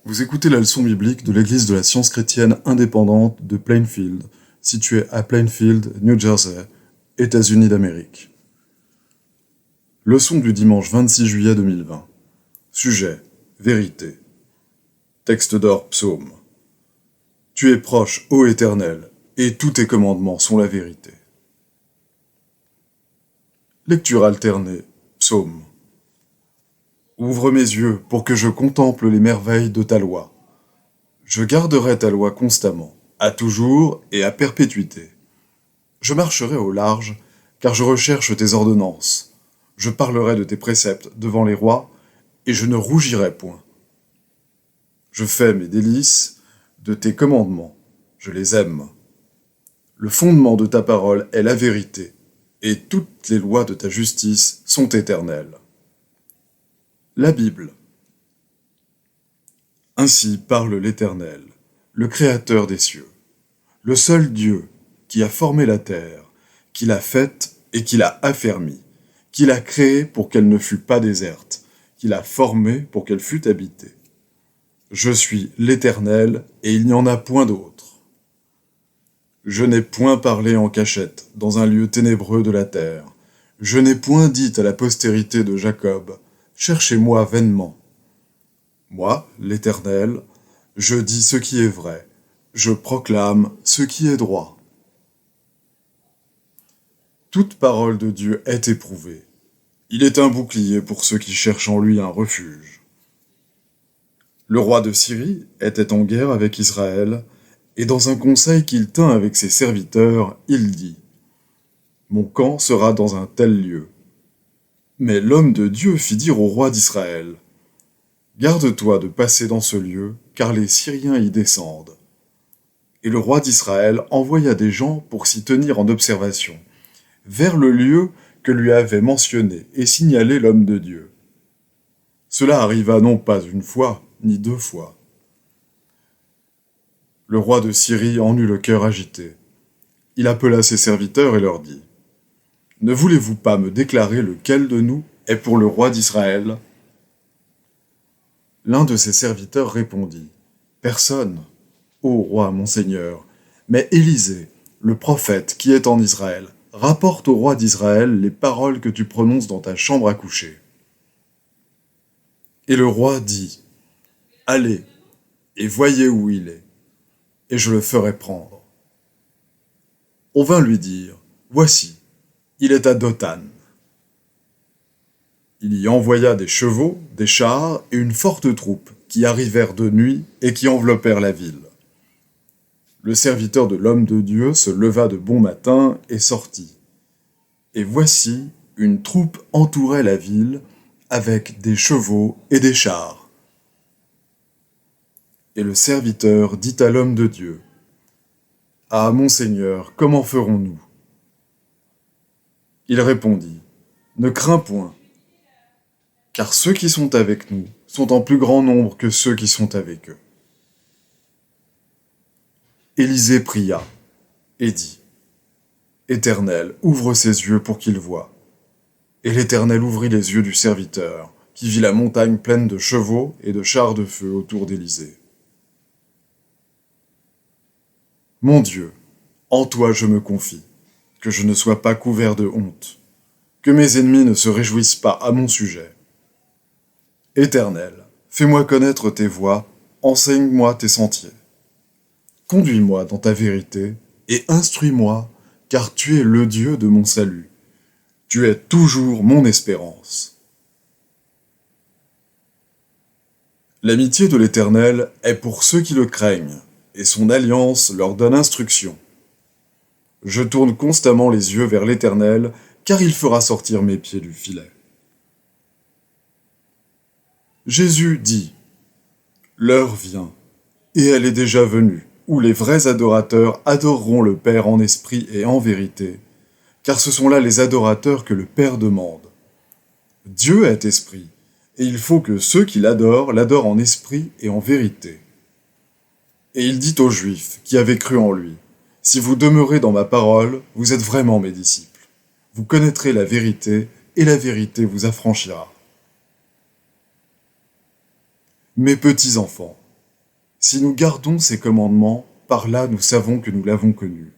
Vous écoutez la leçon biblique de l'Église de la science chrétienne indépendante de Plainfield, située à Plainfield, New Jersey, États-Unis d'Amérique. Leçon du dimanche 26 juillet 2020. Sujet : Vérité. Texte d'or, psaume. Tu es proche, ô Éternel, et tous tes commandements sont la vérité. Lecture alternée, psaume. Ouvre mes yeux pour que je contemple les merveilles de ta loi. Je garderai ta loi constamment, à toujours et à perpétuité. Je marcherai au large, car je recherche tes ordonnances. Je parlerai de tes préceptes devant les rois, et je ne rougirai point. Je fais mes délices de tes commandements, je les aime. Le fondement de ta parole est la vérité, et toutes les lois de ta justice sont éternelles. La Bible. Ainsi parle l'Éternel, le Créateur des cieux, le seul Dieu qui a formé la terre, qui l'a faite et qui l'a affermie, qui l'a créée pour qu'elle ne fût pas déserte, qui l'a formée pour qu'elle fût habitée. Je suis l'Éternel et il n'y en a point d'autre. Je n'ai point parlé en cachette dans un lieu ténébreux de la terre. Je n'ai point dit à la postérité de Jacob, cherchez-moi vainement. Moi, l'Éternel, je dis ce qui est vrai, je proclame ce qui est droit. Toute parole de Dieu est éprouvée. Il est un bouclier pour ceux qui cherchent en lui un refuge. Le roi de Syrie était en guerre avec Israël, et dans un conseil qu'il tint avec ses serviteurs, il dit : Mon camp sera dans un tel lieu. Mais l'homme de Dieu fit dire au roi d'Israël : Garde-toi de passer dans ce lieu, car les Syriens y descendent. Et le roi d'Israël envoya des gens pour s'y tenir en observation, vers le lieu que lui avait mentionné et signalé l'homme de Dieu. Cela arriva non pas une fois, ni deux fois. Le roi de Syrie en eut le cœur agité. Il appela ses serviteurs et leur dit : Ne voulez-vous pas me déclarer lequel de nous est pour le roi d'Israël ? L'un de ses serviteurs répondit : Personne, ô roi mon seigneur, mais Élisée, le prophète qui est en Israël, rapporte au roi d'Israël les paroles que tu prononces dans ta chambre à coucher. Et le roi dit : Allez, et voyez où il est, et je le ferai prendre. On vint lui dire : Voici, il est à Dothan. Il y envoya des chevaux, des chars et une forte troupe qui arrivèrent de nuit et qui enveloppèrent la ville. Le serviteur de l'homme de Dieu se leva de bon matin et sortit. Et voici, une troupe entourait la ville avec des chevaux et des chars. Et le serviteur dit à l'homme de Dieu : Ah, mon Seigneur, comment ferons-nous ? Il répondit : Ne crains point, car ceux qui sont avec nous sont en plus grand nombre que ceux qui sont avec eux. Élisée pria et dit : Éternel, ouvre ses yeux pour qu'il voie. Et l'Éternel ouvrit les yeux du serviteur, qui vit la montagne pleine de chevaux et de chars de feu autour d'Élisée. Mon Dieu, en toi je me confie, que je ne sois pas couvert de honte, que mes ennemis ne se réjouissent pas à mon sujet. Éternel, fais-moi connaître tes voies, enseigne-moi tes sentiers. Conduis-moi dans ta vérité et instruis-moi, car tu es le Dieu de mon salut. Tu es toujours mon espérance. L'amitié de l'Éternel est pour ceux qui le craignent, et son alliance leur donne instruction. Je tourne constamment les yeux vers l'Éternel, car il fera sortir mes pieds du filet. Jésus dit : L'heure vient, et elle est déjà venue, où les vrais adorateurs adoreront le Père en esprit et en vérité, car ce sont là les adorateurs que le Père demande. Dieu est esprit, et il faut que ceux qui l'adorent en esprit et en vérité. Et il dit aux Juifs qui avaient cru en lui : Si vous demeurez dans ma parole, vous êtes vraiment mes disciples. Vous connaîtrez la vérité, et la vérité vous affranchira. Mes petits enfants, Si nous gardons ses commandements, par là nous savons que nous l'avons connu.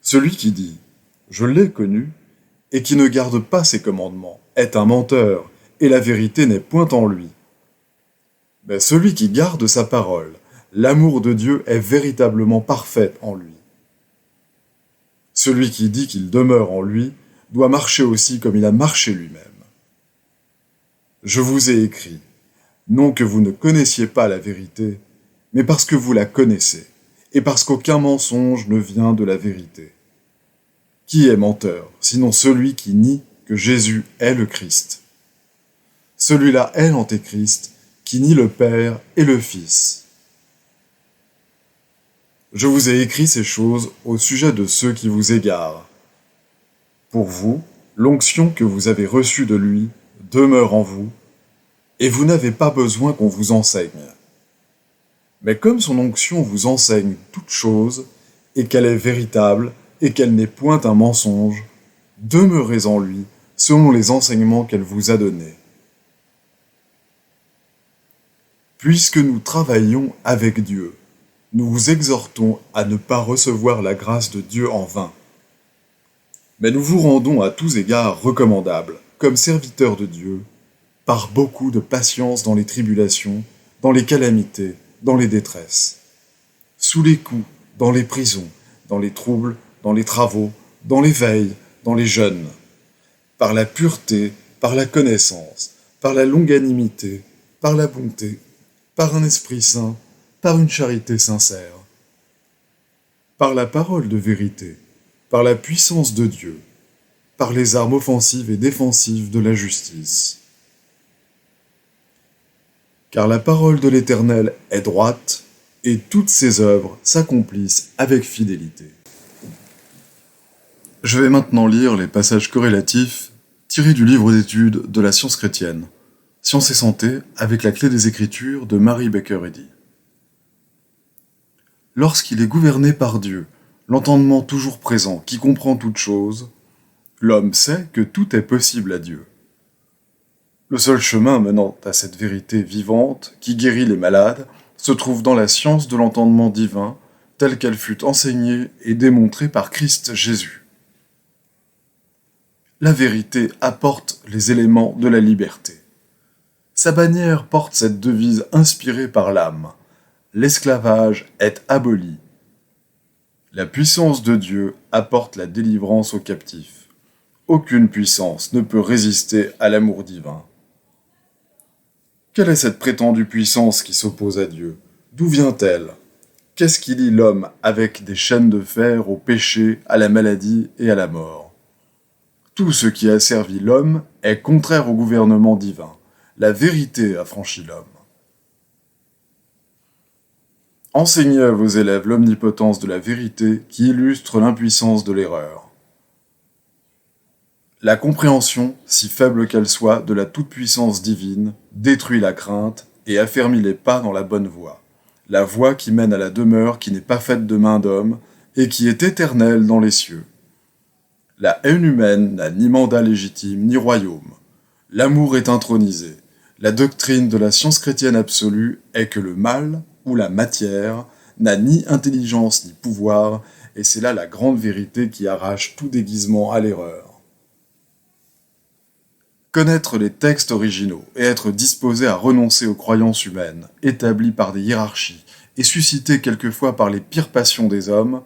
Celui qui dit « Je l'ai connu » et qui ne garde pas ses commandements est un menteur, et la vérité n'est point en lui. Mais celui qui garde sa parole, l'amour de Dieu est véritablement parfait en lui. Celui qui dit qu'il demeure en lui doit marcher aussi comme il a marché lui-même. Je vous ai écrit, non que vous ne connaissiez pas la vérité, mais parce que vous la connaissez, et parce qu'aucun mensonge ne vient de la vérité. Qui est menteur, sinon celui qui nie que Jésus est le Christ? Celui-là est l'Antéchrist, qui nie le Père et le Fils. Je vous ai écrit ces choses au sujet de ceux qui vous égarent. Pour vous, l'onction que vous avez reçue de lui demeure en vous, et vous n'avez pas besoin qu'on vous enseigne. Mais comme son onction vous enseigne toute chose, et qu'elle est véritable, et qu'elle n'est point un mensonge, demeurez en lui, selon les enseignements qu'elle vous a donnés. Puisque nous travaillons avec Dieu, nous vous exhortons à ne pas recevoir la grâce de Dieu en vain. Mais nous vous rendons à tous égards recommandables, comme serviteurs de Dieu, par beaucoup de patience dans les tribulations, dans les calamités, dans les détresses, sous les coups, dans les prisons, dans les troubles, dans les travaux, dans les veilles, dans les jeûnes, par la pureté, par la connaissance, par la longanimité, par la bonté, par un esprit saint, par une charité sincère, par la parole de vérité, par la puissance de Dieu, par les armes offensives et défensives de la justice. Car la parole de l'Éternel est droite, et toutes ses œuvres s'accomplissent avec fidélité. Je vais maintenant lire les passages corrélatifs tirés du livre d'études de la science chrétienne, Science et santé avec la clé des Écritures de Mary Baker Eddy. Lorsqu'il est gouverné par Dieu, l'entendement toujours présent qui comprend toutes choses, l'homme sait que tout est possible à Dieu. Le seul chemin menant à cette vérité vivante qui guérit les malades se trouve dans la science de l'entendement divin telle qu'elle fut enseignée et démontrée par Christ Jésus. La vérité apporte les éléments de la liberté. Sa bannière porte cette devise inspirée par l'âme. L'esclavage est aboli. La puissance de Dieu apporte la délivrance aux captifs. Aucune puissance ne peut résister à l'amour divin. Quelle est cette prétendue puissance qui s'oppose à Dieu? D'où vient-elle? Qu'est-ce qui lie l'homme avec des chaînes de fer au péché, à la maladie et à la mort? Tout ce qui a servi l'homme est contraire au gouvernement divin. La vérité a franchi l'homme. Enseignez à vos élèves l'omnipotence de la vérité qui illustre l'impuissance de l'erreur. La compréhension, si faible qu'elle soit, de la toute-puissance divine détruit la crainte et affermit les pas dans la bonne voie, la voie qui mène à la demeure qui n'est pas faite de main d'homme et qui est éternelle dans les cieux. La haine humaine n'a ni mandat légitime ni royaume. L'amour est intronisé. La doctrine de la science chrétienne absolue est que le mal, ou la matière, n'a ni intelligence ni pouvoir, et c'est là la grande vérité qui arrache tout déguisement à l'erreur. Connaître les textes originaux et être disposé à renoncer aux croyances humaines, établies par des hiérarchies et suscitées quelquefois par les pires passions des hommes,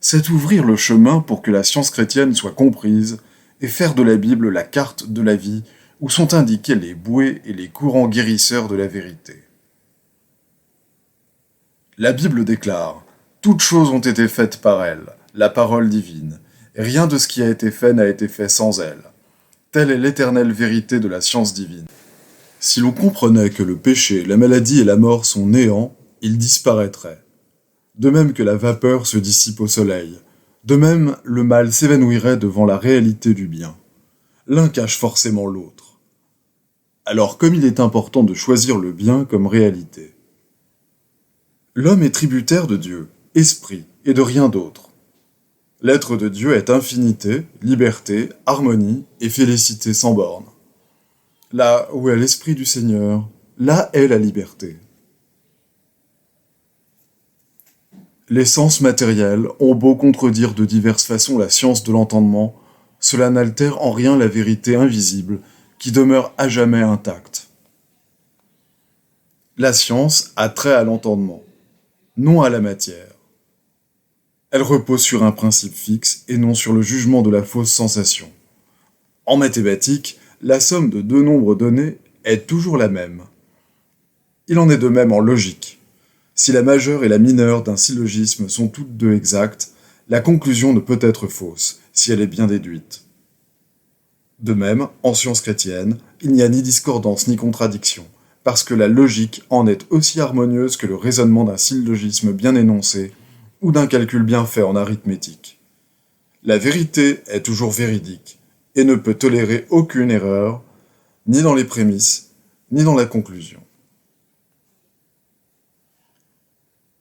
c'est ouvrir le chemin pour que la science chrétienne soit comprise et faire de la Bible la carte de la vie où sont indiqués les bouées et les courants guérisseurs de la vérité. La Bible déclare « Toutes choses ont été faites par elle, la parole divine, et rien de ce qui a été fait n'a été fait sans elle. Telle est l'éternelle vérité de la science divine. » Si l'on comprenait que le péché, la maladie et la mort sont néants, ils disparaîtraient. De même que la vapeur se dissipe au soleil, de même le mal s'évanouirait devant la réalité du bien. L'un cache forcément l'autre. Alors comme il est important de choisir le bien comme réalité. L'homme est tributaire de Dieu, esprit, et de rien d'autre. L'être de Dieu est infinité, liberté, harmonie et félicité sans borne. Là où est l'esprit du Seigneur, là est la liberté. Les sens matériels ont beau contredire de diverses façons la science de l'entendement, cela n'altère en rien la vérité invisible qui demeure à jamais intacte. La science a trait à l'entendement, non à la matière. Elle repose sur un principe fixe et non sur le jugement de la fausse sensation. En mathématiques, la somme de deux nombres donnés est toujours la même. Il en est de même en logique. Si la majeure et la mineure d'un syllogisme sont toutes deux exactes, la conclusion ne peut être fausse, si elle est bien déduite. De même, en sciences chrétiennes, il n'y a ni discordance ni contradiction, parce que la logique en est aussi harmonieuse que le raisonnement d'un syllogisme bien énoncé, ou d'un calcul bien fait en arithmétique. La vérité est toujours véridique, et ne peut tolérer aucune erreur, ni dans les prémices, ni dans la conclusion.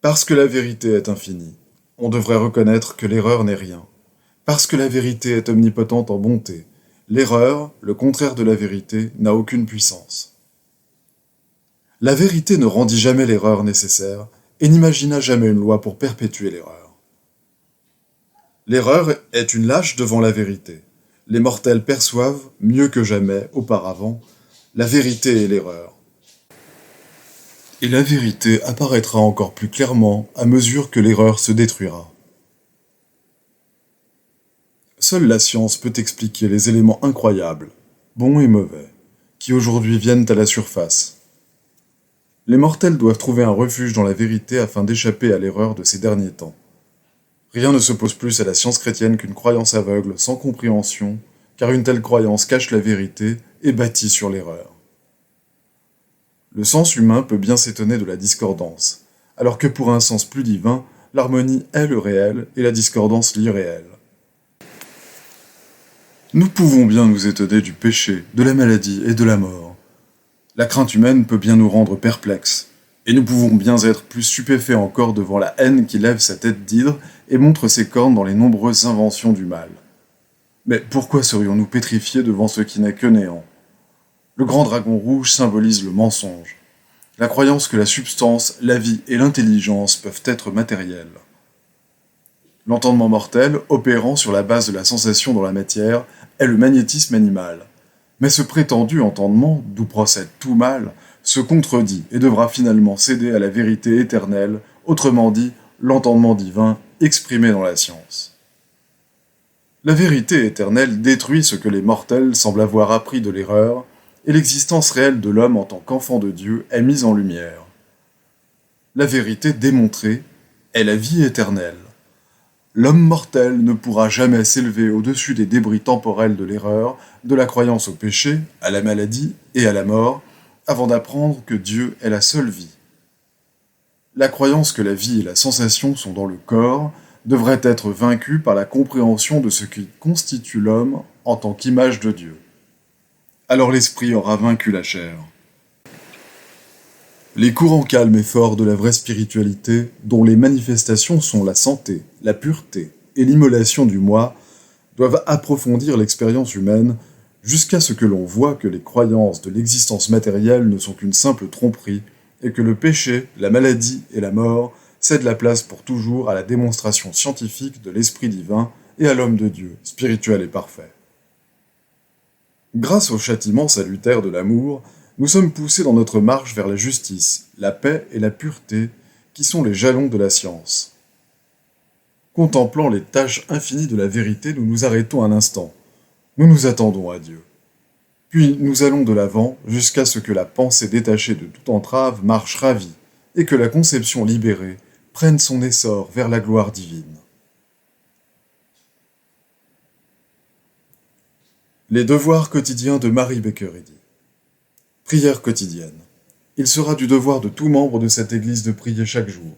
Parce que la vérité est infinie, on devrait reconnaître que l'erreur n'est rien. Parce que la vérité est omnipotente en bonté, l'erreur, le contraire de la vérité, n'a aucune puissance. La vérité ne rendit jamais l'erreur nécessaire, et n'imagina jamais une loi pour perpétuer l'erreur. L'erreur est une lâche devant la vérité. Les mortels perçoivent, mieux que jamais auparavant, la vérité et l'erreur. Et la vérité apparaîtra encore plus clairement à mesure que l'erreur se détruira. Seule la science peut expliquer les éléments incroyables, bons et mauvais, qui aujourd'hui viennent à la surface. Les mortels doivent trouver un refuge dans la vérité afin d'échapper à l'erreur de ces derniers temps. Rien ne s'oppose plus à la science chrétienne qu'une croyance aveugle, sans compréhension, car une telle croyance cache la vérité et bâtit sur l'erreur. Le sens humain peut bien s'étonner de la discordance, alors que pour un sens plus divin, l'harmonie est le réel et la discordance l'irréel. Nous pouvons bien nous étonner du péché, de la maladie et de la mort. La crainte humaine peut bien nous rendre perplexes, et nous pouvons bien être plus stupéfaits encore devant la haine qui lève sa tête d'hydre et montre ses cornes dans les nombreuses inventions du mal. Mais pourquoi serions-nous pétrifiés devant ce qui n'est que néant ? Le grand dragon rouge symbolise le mensonge, la croyance que la substance, la vie et l'intelligence peuvent être matérielles. L'entendement mortel, opérant sur la base de la sensation dans la matière, est le magnétisme animal. Mais ce prétendu entendement, d'où procède tout mal, se contredit et devra finalement céder à la vérité éternelle, autrement dit, l'entendement divin exprimé dans la science. La vérité éternelle détruit ce que les mortels semblent avoir appris de l'erreur, et l'existence réelle de l'homme en tant qu'enfant de Dieu est mise en lumière. La vérité démontrée est la vie éternelle. L'homme mortel ne pourra jamais s'élever au-dessus des débris temporels de l'erreur, de la croyance au péché, à la maladie et à la mort, avant d'apprendre que Dieu est la seule vie. La croyance que la vie et la sensation sont dans le corps devrait être vaincue par la compréhension de ce qui constitue l'homme en tant qu'image de Dieu. Alors l'esprit aura vaincu la chair. Les courants calmes et forts de la vraie spiritualité, dont les manifestations sont la santé, la pureté et l'immolation du moi, doivent approfondir l'expérience humaine jusqu'à ce que l'on voie que les croyances de l'existence matérielle ne sont qu'une simple tromperie et que le péché, la maladie et la mort cèdent la place pour toujours à la démonstration scientifique de l'esprit divin et à l'homme de Dieu, spirituel et parfait. Grâce au châtiment salutaire de l'amour, nous sommes poussés dans notre marche vers la justice, la paix et la pureté, qui sont les jalons de la science. Contemplant les tâches infinies de la vérité, nous nous arrêtons un instant. Nous nous attendons à Dieu. Puis nous allons de l'avant jusqu'à ce que la pensée détachée de toute entrave marche ravie, et que la conception libérée prenne son essor vers la gloire divine. Les devoirs quotidiens de Mary Baker Eddy. Prière quotidienne. Il sera du devoir de tout membre de cette Église de prier chaque jour.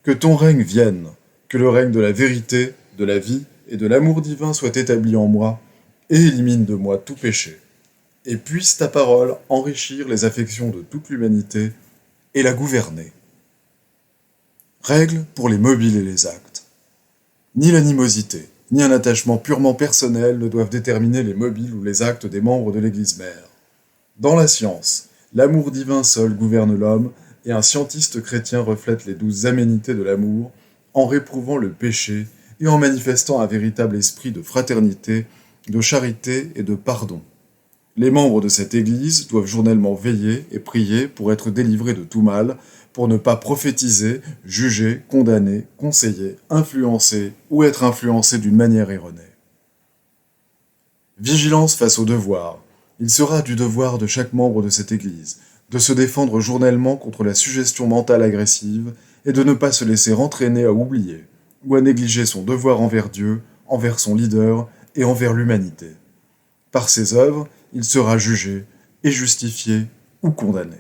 Que ton règne vienne, que le règne de la vérité, de la vie et de l'amour divin soit établi en moi, et élimine de moi tout péché. Et puisse ta parole enrichir les affections de toute l'humanité et la gouverner. Règle pour les mobiles et les actes. Ni l'animosité, ni un attachement purement personnel ne doivent déterminer les mobiles ou les actes des membres de l'Église mère. Dans la science, l'amour divin seul gouverne l'homme, et un scientiste chrétien reflète les douces aménités de l'amour, en réprouvant le péché et en manifestant un véritable esprit de fraternité, de charité et de pardon. Les membres de cette Église doivent journellement veiller et prier pour être délivrés de tout mal, pour ne pas prophétiser, juger, condamner, conseiller, influencer ou être influencés d'une manière erronée. Vigilance face au devoir. Il sera du devoir de chaque membre de cette Église de se défendre journellement contre la suggestion mentale agressive et de ne pas se laisser entraîner à oublier ou à négliger son devoir envers Dieu, envers son leader et envers l'humanité. Par ses œuvres, il sera jugé et justifié ou condamné.